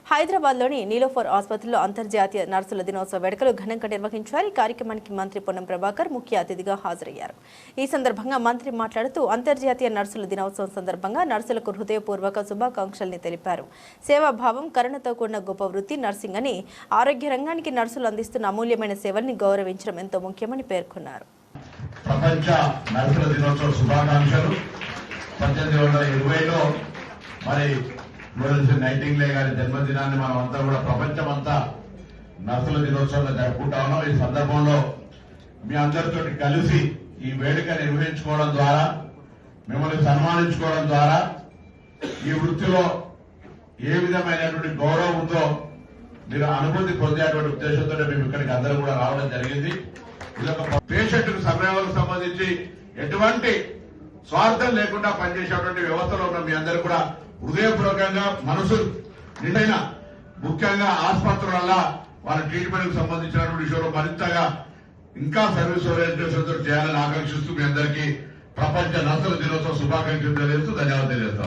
హైదరాబాద్లోని నీలోఫర్ ఆసుపత్రిలో అంతర్జాతీయ నర్సుల దినోత్సవ వేడుకలు ఘనంగా నిర్వహించారు. ఈ కార్యక్రమానికి మంత్రి పొన్నం ప్రభాకర్ ముఖ్య అతిథిగా హాజరయ్యారు. ఈ సందర్భంగా మంత్రి మాట్లాడుతూ అంతర్జాతీయ నర్సుల దినోత్సవం సందర్భంగా నర్సులకు హృదయపూర్వక శుభాకాంక్షల్ని తెలిపారు. సేవాభావం, కరుణతో కూడిన గొప్ప వృత్తి నర్సింగ్ అని, ఆరోగ్య రంగానికి నర్సులు అందిస్తున్న అమూల్యమైన సేవల్ని గౌరవించడం ఎంతో ముఖ్యమని పేర్కొన్నారు. ప్రపంచ నర్సుల దినోత్సవ శుభాకాంక్షలు. 1820లో మరి నైటింగ్లే గారి జన్మదినాన్ని మనం అంతా కూడా ప్రపంచమంతా నర్సుల దినోత్సవంగా జరుపుకుంటా ఉన్నాం. ఈ సందర్భంలో మీ అందరితో కలిసి ఈ వేడుక నిర్వహించుకోవడం ద్వారా, మిమ్మల్ని సన్మానించుకోవడం ద్వారా ఈ వృత్తిలో ఏ విధమైనటువంటి గౌరవం ఉందో మీరు అనుభూతి పొందేటువంటి ఉద్దేశంతో మేము ఇక్కడికి అందరూ కూడా రావడం జరిగింది. ఇది ఒక పేషెంట్ కు సమయాలకు సంబంధించి ఎటువంటి స్వార్థం లేకుండా పనిచేసేటువంటి వ్యవస్థలో ఉన్న మీ అందరూ కూడా హృదయపూర్వకంగా మనసు నిండైన, ముఖ్యంగా ఆసుపత్రుల వాళ్ళ ట్రీట్మెంట్ కు సంబంధించినటువంటి విషయంలో మరింతగా ఇంకా సర్వీస్ ఓరియంటేషన్ తో చేయాలని ఆకాంక్షిస్తూ మీ అందరికీ ప్రపంచ నర్సుల దినోత్సవ శుభాకాంక్షలు తెలియజేస్తూ ధన్యవాదాలు తెలియజేస్తాం.